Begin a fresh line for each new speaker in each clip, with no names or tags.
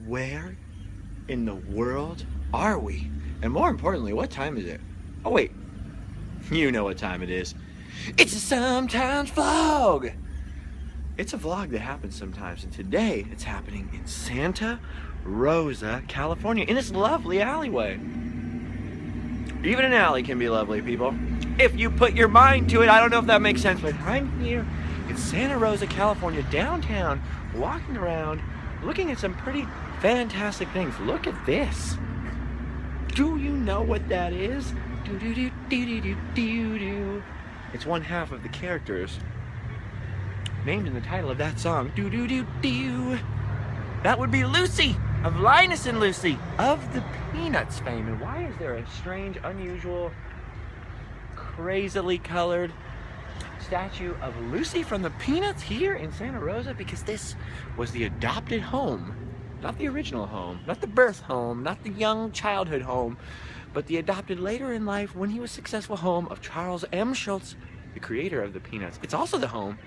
Where in the world are we? And more importantly, what time is it? Oh wait, you know what time it is. It's a sometimes vlog. It's a vlog that happens sometimes, and today it's happening in Santa Rosa, California, in this lovely alleyway. Even an alley can be lovely, people, if you put your mind to it. I don't know if that makes sense, but I'm here in Santa Rosa, California, downtown, walking around, looking at some pretty fantastic things. Look at this. Do you know what that is? Do-do-do-do-do-do-do. It's one half of the characters named in the title of that song. Do-do-do-do. That would be Lucy, of Linus and Lucy, of the Peanuts fame. And why is there a strange, unusual, crazily colored statue of Lucy from the Peanuts here in Santa Rosa? Because this was the adopted home. Not the original home, not the birth home, not the young childhood home, but the adopted later in life, when he was successful, home of Charles M. Schulz, the creator of the Peanuts. It's also the home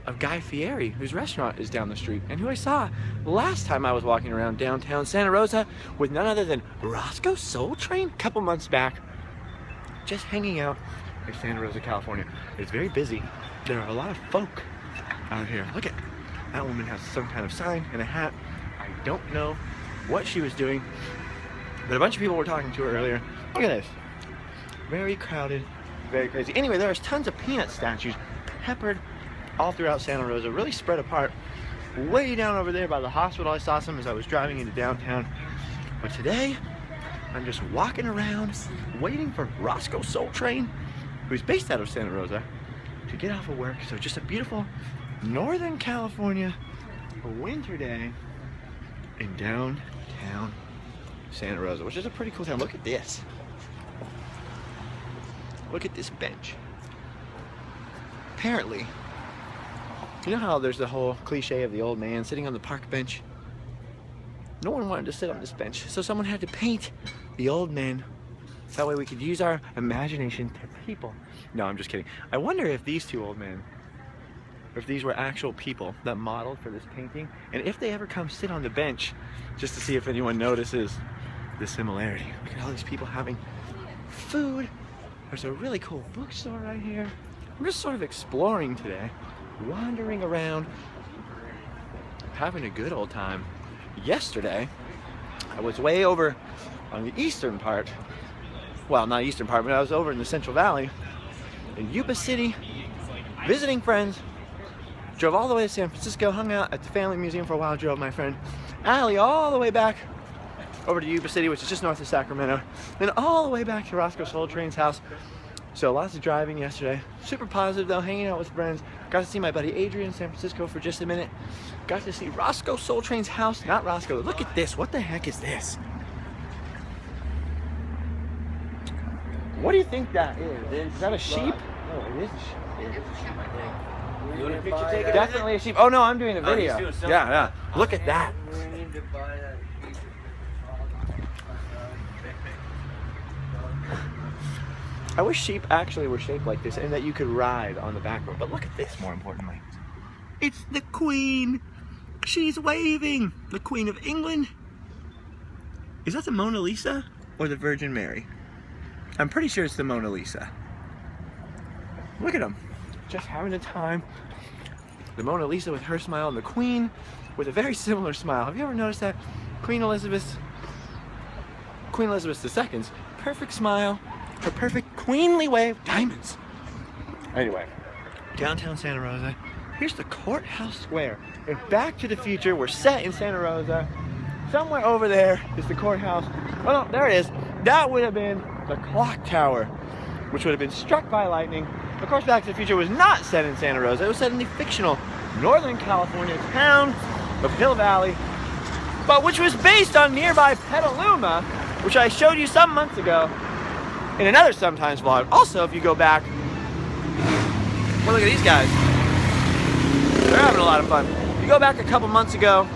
of Guy Fieri, whose restaurant is down the street, and who I saw last time I was walking around downtown Santa Rosa with none other than Roscoe Soul Train a couple months back, just hanging out in Santa Rosa, California. It's very busy. There are a lot of folk out here. Look at that woman, has some kind of sign and a hat. I don't know what she was doing, but a bunch of people were talking to her earlier. Look at this. Very crowded, very crazy. Anyway, there's tons of Peanut statues peppered all throughout Santa Rosa, really spread apart. Way down over there by the hospital, I saw some as I was driving into downtown. But today, I'm just walking around, waiting for Roscoe Soul Train, who's based out of Santa Rosa, to get off of work. So just a beautiful Northern California winter day in downtown Santa Rosa, which is a pretty cool town. Look at this. Look at this bench. Apparently, you know how there's the whole cliche of the old man sitting on the park bench? No one wanted to sit on this bench, so someone had to paint the old men, so that way we could use our imagination to people. No, I'm just kidding. I wonder if these two old men, or if these were actual people that modeled for this painting, and if they ever come sit on the bench, just to see if anyone notices the similarity. Look at all these people having food. There's a really cool bookstore right here. I'm just sort of exploring today, wandering around, having a good old time. Yesterday, I was way over on the eastern part. Well, not eastern part, but I was over in the Central Valley in Yuba City, visiting friends. Drove all the way to San Francisco, hung out at the Family Museum for a while, drove my friend Allie all the way back over to Yuba City, which is just north of Sacramento, then all the way back to Roscoe Soul Train's house. So lots of driving yesterday. Super positive though, hanging out with friends. Got to see my buddy Adrian in San Francisco for just a minute. Got to see Roscoe Soul Train's house. Not Roscoe. Look at this. What the heck is this? What do you think that is? Is that a sheep? Oh, it is a sheep. It is a sheep, I think. You want a picture taken? Definitely a sheep. Oh no, I'm doing a video. Yeah. Look at that. I wish sheep actually were shaped like this and that you could ride on the back row. But look at this, more importantly. It's the Queen. She's waving. The Queen of England. Is that the Mona Lisa or the Virgin Mary? I'm pretty sure it's the Mona Lisa. Look at them. Just having a time. The Mona Lisa with her smile and the Queen with a very similar smile. Have you ever noticed that? Queen Elizabeth II's perfect smile. Her perfect queenly wave, diamonds. Anyway, downtown Santa Rosa. Here's the Courthouse Square. If Back to the Future were set in Santa Rosa, somewhere over there is the courthouse. Oh no, there it is. That would have been the clock tower, which would have been struck by lightning. Of course, Back to the Future was not set in Santa Rosa. It was set in the fictional Northern California town of Hill Valley, but which was based on nearby Petaluma, which I showed you some months ago in another Sometimes vlog. Also, if you go back, well, look at these guys. They're having a lot of fun. If you go back a couple months ago,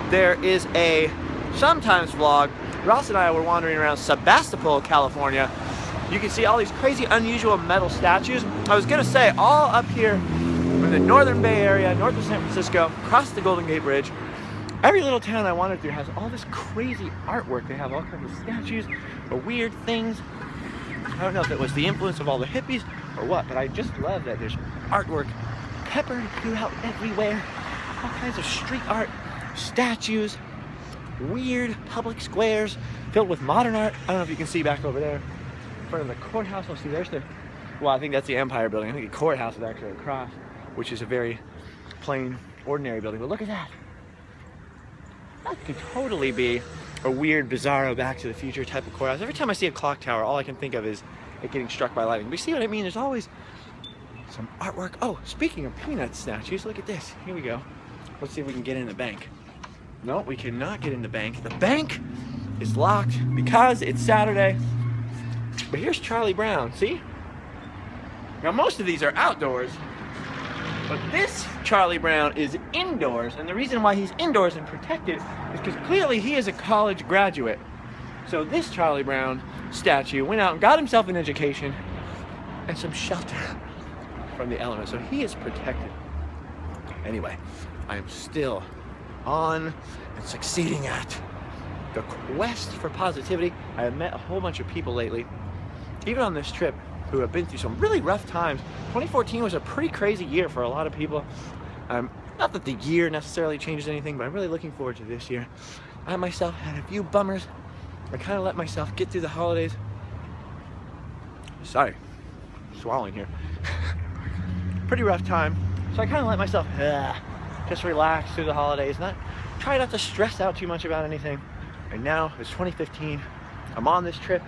there is a Sometimes vlog. Ross and I were wandering around Sebastopol, California. You can see all these crazy, unusual metal statues. I was gonna say, all up here in the Northern Bay Area, north of San Francisco, across the Golden Gate Bridge, Every little town I wandered through has all this crazy artwork. They have all kinds of statues or weird things. I don't know if it was the influence of all the hippies or what, but I just love that there's artwork peppered throughout everywhere. All kinds of street art, statues, weird public squares filled with modern art. I don't know if you can see back over there in front of the courthouse. Oh, see, there's the, well, I think that's the Empire building. I think the courthouse is actually across, which is a very plain, ordinary building. But look at that. That could totally be a weird, bizarro Back to the Future type of courthouse. Every time I see a clock tower, all I can think of is it getting struck by lightning. But you see what I mean? There's always some artwork. Oh, speaking of peanut statues, look at this. Here we go. Let's see if we can get in the bank. No, we cannot get in the bank. The bank is locked because it's Saturday. But here's Charlie Brown, see? Now most of these are outdoors, but this Charlie Brown is indoors, and the reason why he's indoors and protected is because clearly he is a college graduate. So this Charlie Brown statue went out and got himself an education and some shelter from the elements, so he is protected. Anyway, I am still on and succeeding at the quest for positivity. I have met a whole bunch of people lately, even on this trip, who have been through some really rough times. 2014 was a pretty crazy year for a lot of people. Not that the year necessarily changes anything, but I'm really looking forward to this year. I myself had a few bummers. I kind of let myself get through the holidays. Sorry, swallowing here. Pretty rough time. So I kind of let myself just relax through the holidays, not try not to stress out too much about anything. And now it's 2015. I'm on this trip,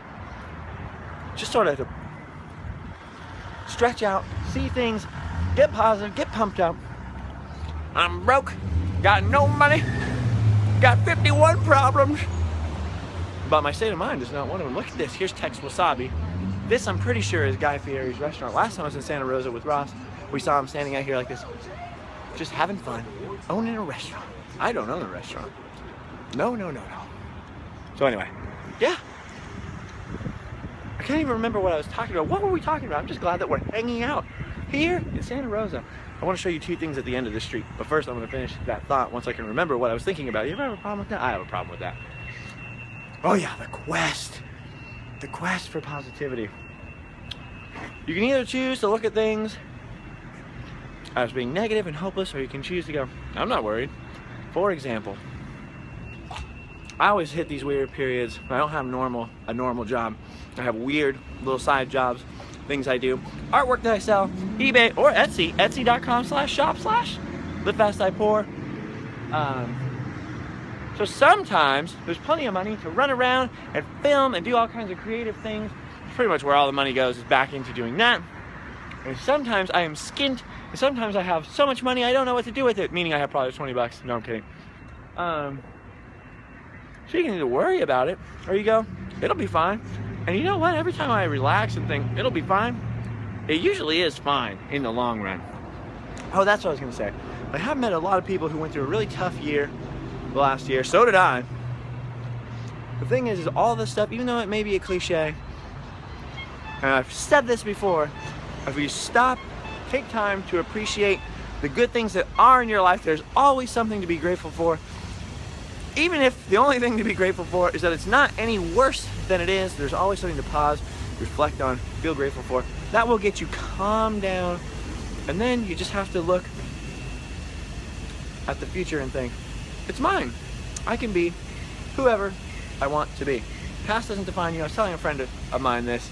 just sort of to stretch out, see things, get positive, get pumped up. I'm broke, got no money, got 51 problems, but my state of mind is not one of them. Look at this. Here's Tex Wasabi. This, I'm pretty sure, is Guy Fieri's restaurant. Last time I was in Santa Rosa with Ross, we saw him standing out here like this, just having fun, owning a restaurant. I don't own a restaurant. No. So anyway, yeah. I can't even remember what I was talking about. What were we talking about? I'm just glad that we're hanging out here in Santa Rosa. I want to show you two things at the end of the street. But first, I'm going to finish that thought once I can remember what I was thinking about. You ever have a problem with that? I have a problem with that. Oh yeah, the quest. The quest for positivity. You can either choose to look at things as being negative and hopeless, or you can choose to go, I'm not worried. For example, I always hit these weird periods. I don't have a normal job. I have weird little side jobs, things I do, artwork that I sell, eBay or Etsy, etsy.com/shop/live fast die poor. So sometimes there's plenty of money to run around and film and do all kinds of creative things. Pretty much where all the money goes is back into doing that. And sometimes I am skint, and sometimes I have so much money I don't know what to do with it, meaning I have probably 20 bucks. No, I'm kidding. So you can either worry about it, or you go, it'll be fine. And you know what? Every time I relax and think, it'll be fine, it usually is fine in the long run. Oh, that's what I was going to say. I have met a lot of people who went through a really tough year the last year. So did I. The thing is all this stuff, even though it may be a cliche, and I've said this before, if you stop, take time to appreciate the good things that are in your life, there's always something to be grateful for. Even if the only thing to be grateful for is that it's not any worse than it is, there's always something to pause, reflect on, feel grateful for. That will get you calmed down, and then you just have to look at the future and think, it's mine. I can be whoever I want to be. Past doesn't define you. I was telling a friend of mine this.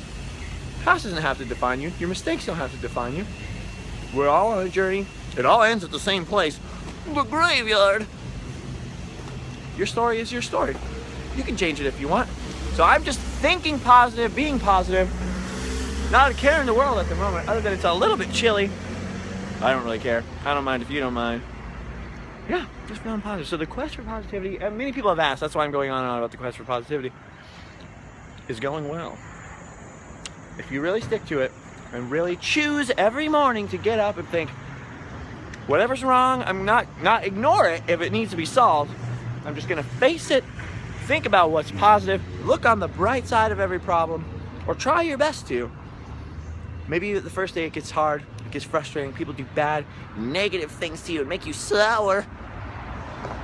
Past doesn't have to define you. Your mistakes don't have to define you. We're all on a journey. It all ends at the same place, the graveyard. Your story is your story. You can change it if you want. So I'm just thinking positive, being positive. Not a care in the world at the moment, other than it's a little bit chilly. I don't really care. I don't mind if you don't mind. Yeah, just feeling positive. So the quest for positivity, and many people have asked, that's why I'm going on and on about the quest for positivity, is going well. If you really stick to it and really choose every morning to get up and think, whatever's wrong, I'm not ignore it if it needs to be solved. I'm just gonna face it, think about what's positive, look on the bright side of every problem, or try your best to. Maybe the first day it gets hard, it gets frustrating, people do bad, negative things to you and make you sour.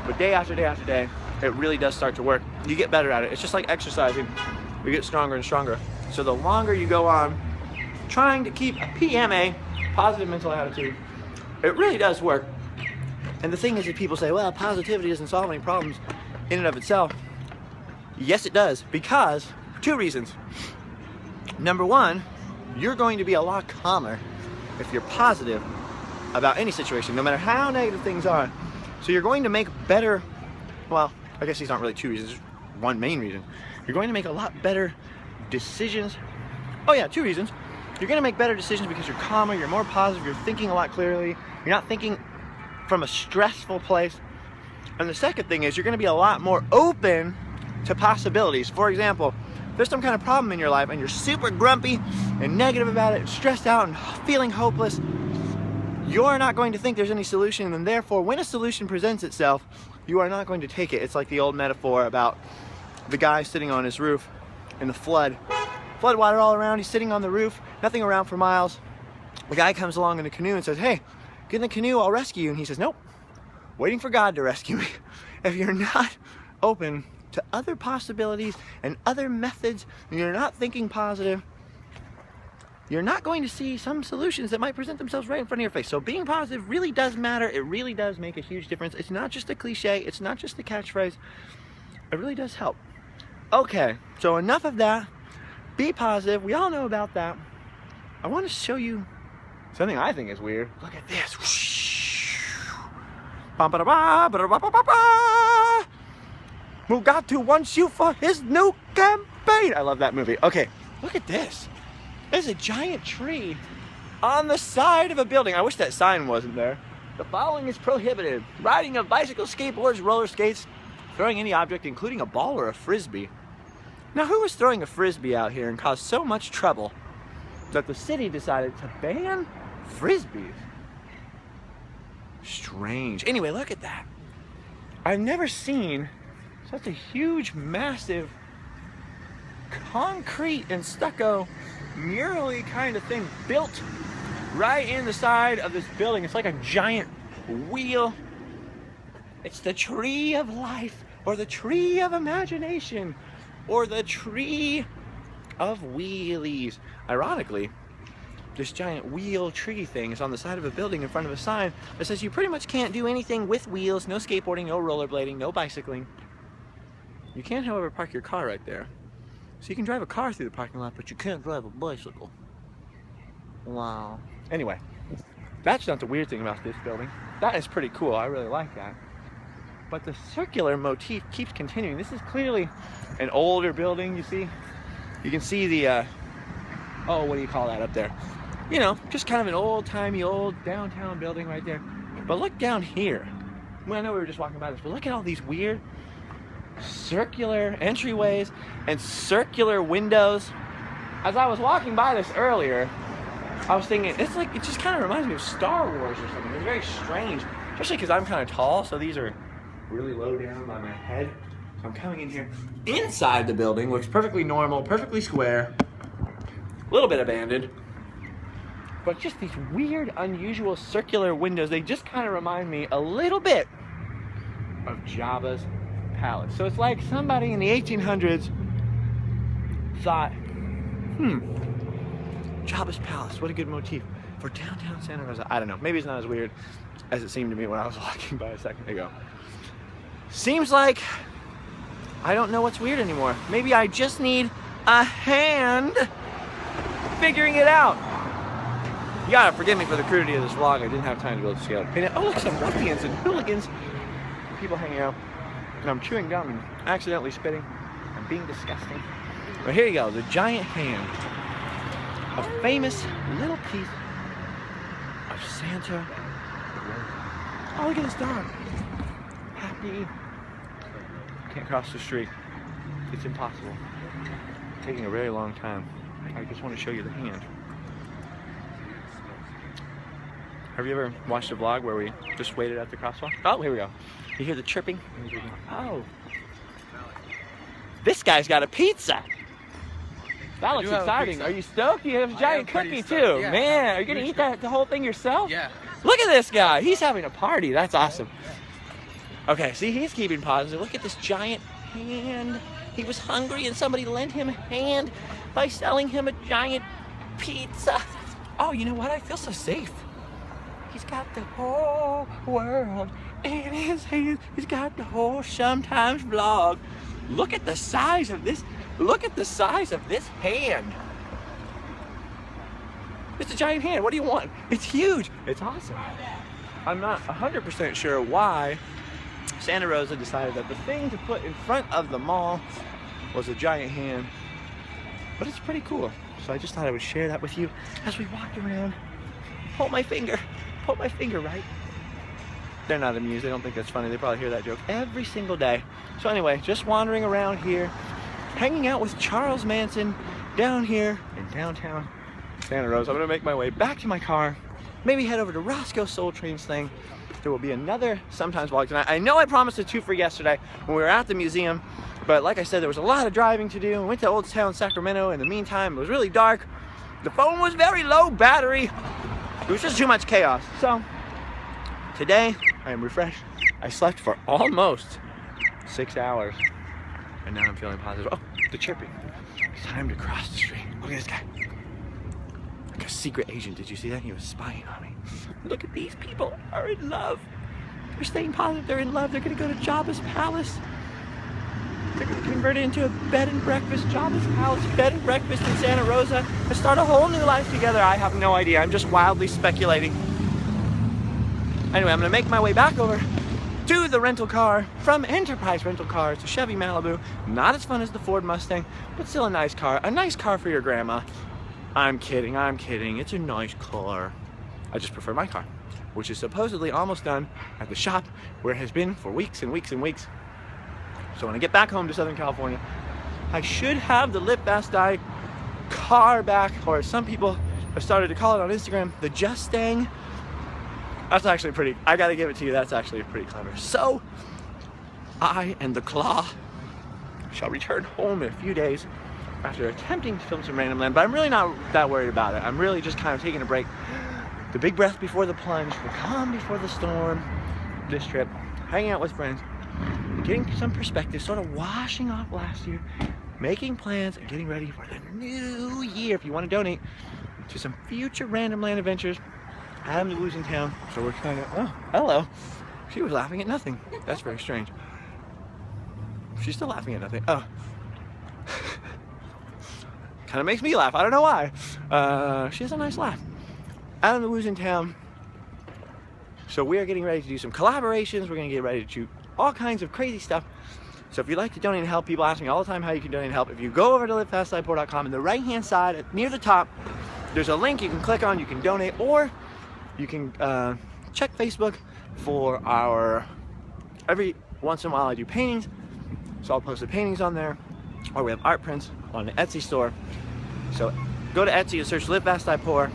But day after day after day, it really does start to work. You get better at it. It's just like exercising. You get stronger and stronger. So the longer you go on trying to keep a PMA, positive mental attitude, it really does work. And the thing is that people say, well, positivity doesn't solve any problems in and of itself. Yes, it does, because two reasons. Number one, you're going to be a lot calmer if you're positive about any situation, no matter how negative things are. So you're going to make better, well, I guess these aren't really two reasons, one main reason. You're going to make a lot better decisions. Oh yeah, two reasons. You're going to make better decisions because you're calmer, you're more positive, you're thinking a lot clearly, you're not thinking from a stressful place. And the second thing is you're going to be a lot more open to possibilities. For example, if there's some kind of problem in your life and you're super grumpy and negative about it, stressed out and feeling hopeless, you're not going to think there's any solution, and therefore when a solution presents itself, you are not going to take it. It's like the old metaphor about the guy sitting on his roof in the flood water all around, he's sitting on the roof, nothing around for miles. The guy comes along in a canoe and says, hey, get in the canoe, I'll rescue you. And he says, nope, waiting for God to rescue me. If you're not open to other possibilities and other methods, and you're not thinking positive, you're not going to see some solutions that might present themselves right in front of your face. So being positive really does matter. It really does make a huge difference. It's not just a cliche. It's not just a catchphrase. It really does help. Okay, so enough of that. Be positive. We all know about that. I want to show you something I think is weird. Look at this. Mugatu wants you for his new campaign. I love that movie. Okay, look at this. There's a giant tree on the side of a building. I wish that sign wasn't there. The following is prohibited. Riding of bicycles, skateboards, roller skates, throwing any object, including a ball or a frisbee. Now, who was throwing a frisbee out here and caused so much trouble that the city decided to ban frisbees? Strange. Anyway, look at that. I've never seen such a huge, massive, concrete and stucco, mural-y kind of thing built right in the side of this building. It's like a giant wheel. It's the tree of life, or the tree of imagination, or the tree of wheelies. Ironically, this giant wheel tree thing is on the side of a building in front of a sign that says you pretty much can't do anything with wheels. No skateboarding, no rollerblading, no bicycling. You can, however, park your car right there. So you can drive a car through the parking lot, but you can't drive a bicycle. Wow. Anyway, that's not the weird thing about this building. That is pretty cool. I really like that. But the circular motif keeps continuing. This is clearly an older building, you see? You can see the, oh, what do you call that up there? You know, just kind of an old-timey, old downtown building right there. But look down here. Well, I know we were just walking by this, but look at all these weird circular entryways and circular windows. As I was walking by this earlier, I was thinking, it's like, it just kind of reminds me of Star Wars or something. It's very strange, especially because I'm kind of tall, so these are really low down by my head. So I'm coming in here. Inside the building looks perfectly normal, perfectly square, a little bit abandoned, but just these weird, unusual circular windows, they just kind of remind me a little bit of Jabba's palace. So it's like somebody in the 1800s thought, Jabba's palace, what a good motif for downtown Santa Rosa. I don't know, maybe it's not as weird as it seemed to me when I was walking by a second ago. Seems like I don't know what's weird anymore. Maybe I just need a hand figuring it out. You gotta forgive me for the crudity of this vlog. I didn't have time to build a scale. Oh, look, some ruffians and hooligans. People hanging out. And I'm chewing gum and accidentally spitting. I'm being disgusting. But here you go, the giant hand. A famous little piece of Santa Rosa. Oh, look at this dog. Happy. Can't cross the street. It's impossible. It's taking a very long time. I just want to show you the hand. Have you ever watched a vlog where we just waited at the crosswalk? Oh, here we go. You hear the chirping? Oh. This guy's got a pizza. That looks exciting. Are you stoked? You have a giant cookie too. Yeah. Man, are you going to eat the whole thing yourself?
Yeah.
Look at this guy. He's having a party. That's awesome. Okay, see, he's keeping positive. Look at this giant hand. He was hungry and somebody lent him a hand by selling him a giant pizza. Oh, you know what? I feel so safe. He's got the whole world in his hands. He's got the whole Sometimes vlog. Look at the size of this. Look at the size of this hand. It's a giant hand. What do you want? It's huge. It's awesome. I'm not 100% sure why Santa Rosa decided that the thing to put in front of the mall was a giant hand, but it's pretty cool. So I just thought I would share that with you as we walked around. Pull my finger, right? They're not amused. They don't think that's funny. They probably hear that joke every single day. So anyway, just wandering around here, hanging out with Charles Manson down here in downtown Santa Rosa. I'm gonna make my way back to my car, maybe head over to Roscoe Soul Train's thing. There will be another Sometimes vlog tonight. I know I promised a 2 for yesterday when we were at the museum, but like I said, there was a lot of driving to do. We went to Old Town Sacramento. In the meantime, it was really dark. The phone was very low battery. It was just too much chaos. So today I am refreshed. I slept for almost 6 hours, and now I'm feeling positive. Oh, the chirping. It's time to cross the street. Look at this guy. Like a secret agent. Did you see that? He was spying on me. Look at these people are in love. They're staying positive. They're in love. They're gonna go to Jabba's palace. They're gonna convert it into a bed and breakfast. Jabba's palace, bed and breakfast in Santa Rosa, and start a whole new life together. I have no idea. I'm just wildly speculating. Anyway, I'm gonna make my way back over to the rental car from Enterprise Rental Cars, to Chevy Malibu. Not as fun as the Ford Mustang, but still a nice car. A nice car for your grandma. I'm kidding. It's a nice car. I just prefer my car, which is supposedly almost done at the shop where it has been for weeks and weeks and weeks. So when I get back home to Southern California, I should have the Live Fast Die car back, or as some people have started to call it on Instagram, the Justang. That's actually pretty, I gotta give it to you, that's actually pretty clever. So, I and the Claw shall return home in a few days after attempting to film some random land, but I'm really not that worried about it. I'm really just kind of taking a break. The big breath before the plunge, the calm before the storm. This trip, hanging out with friends, getting some perspective, sort of washing off last year, making plans, and getting ready for the new year. If you want to donate to some future random land adventures, Adam the Woo's in town, so we're trying to, oh, hello. She was laughing at nothing. That's very strange. She's still laughing at nothing. Oh. Kind of makes me laugh. I don't know why. She has a nice laugh. Adam the Woo's in town. So we are getting ready to do some collaborations. We're going to get ready to shoot all kinds of crazy stuff. So if you'd like to donate and help, people ask me all the time how you can donate and help. If you go over to livefastdiepoor.com, in the right-hand side, near the top, there's a link you can click on. You can donate, or you can check Facebook for our, every once in a while I do paintings. So I'll post the paintings on there, or we have art prints on the Etsy store. So go to Etsy and search Live Fast Die Poor,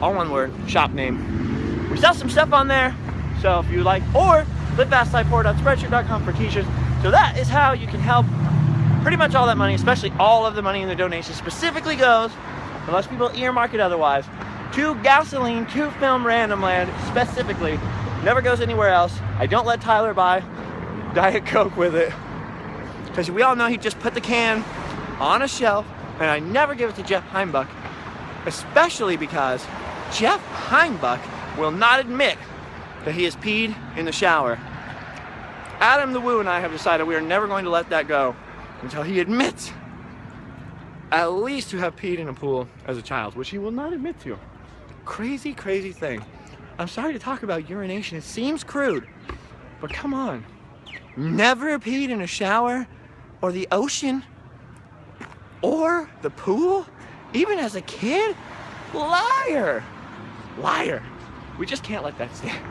all one word, shop name. We sell some stuff on there, so if you like, or livefastdiepoor.spreadshirt.com for t-shirts. So that is how you can help. Pretty much all that money, especially all of the money in the donation, specifically goes, unless people earmark it otherwise, to gasoline, to film Random Land, specifically. Never goes anywhere else. I don't let Tyler buy Diet Coke with it, because we all know he just put the can on a shelf, and I never give it to Jeff Heimbuck, especially because Jeff Heimbuck will not admit that he has peed in the shower. Adam the Woo and I have decided we are never going to let that go until he admits at least to have peed in a pool as a child, which he will not admit to. Crazy, crazy thing. I'm sorry to talk about urination. It seems crude, but come on. Never peed in a shower or the ocean or the pool, even as a kid? Liar. Liar. We just can't let that stand.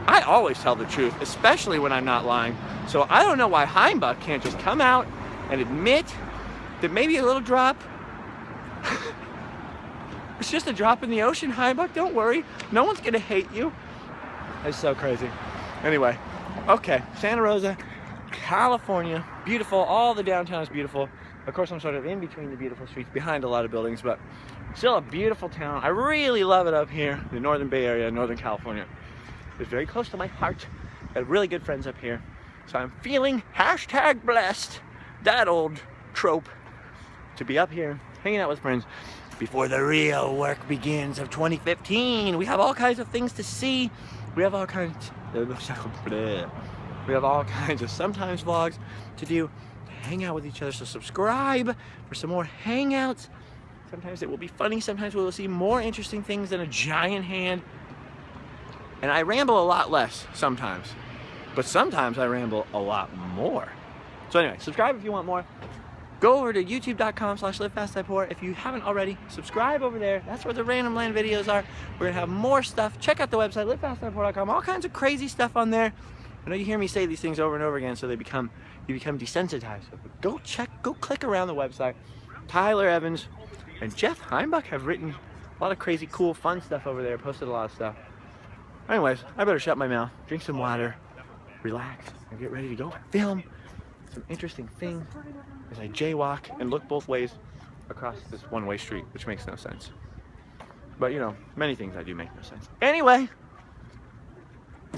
I always tell the truth, especially when I'm not lying. So I don't know why Heimbuck can't just come out and admit that maybe a little drop. It's just a drop in the ocean, Heimbuck. Don't worry. No one's gonna hate you. It's so crazy. Anyway, okay, Santa Rosa, California, beautiful. All the downtown is beautiful. Of course, I'm sort of in between the beautiful streets, behind a lot of buildings, but still a beautiful town. I really love it up here, the Northern Bay Area, Northern California. It's very close to my heart. Got really good friends up here. So I'm feeling #blessed, that old trope, to be up here hanging out with friends before the real work begins of 2015. We have all kinds of things to see. We have all kinds of sometimes vlogs to do, to hang out with each other. So subscribe for some more hangouts. Sometimes it will be funny, sometimes we will see more interesting things than a giant hand. And I ramble a lot less sometimes, but sometimes I ramble a lot more. So anyway, subscribe if you want more. Go over to youtube.com/livefastdiepoor. If you haven't already, subscribe over there. That's where the Random Land videos are. We're gonna have more stuff. Check out the website, livefastdiepoor.com. All kinds of crazy stuff on there. I know you hear me say these things over and over again, so you become desensitized. So go click around the website. Tyler Evans and Jeff Heimbach have written a lot of crazy, cool, fun stuff over there, posted a lot of stuff. Anyways, I better shut my mouth, drink some water, relax, and get ready to go film some interesting things as I jaywalk and look both ways across this one-way street, which makes no sense. But you know, many things I do make no sense. Anyway,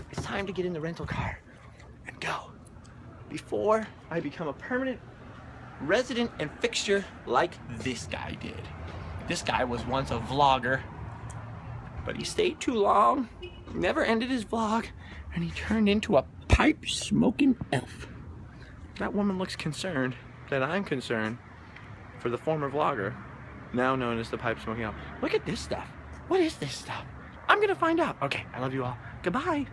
it's time to get in the rental car and go before I become a permanent resident and fixture like this guy did. This guy was once a vlogger, but he stayed too long, never ended his vlog, and he turned into a pipe-smoking elf. That woman looks concerned that I'm concerned for the former vlogger, now known as the pipe-smoking elf. Look at this stuff. What is this stuff? I'm gonna find out. Okay, I love you all. Goodbye.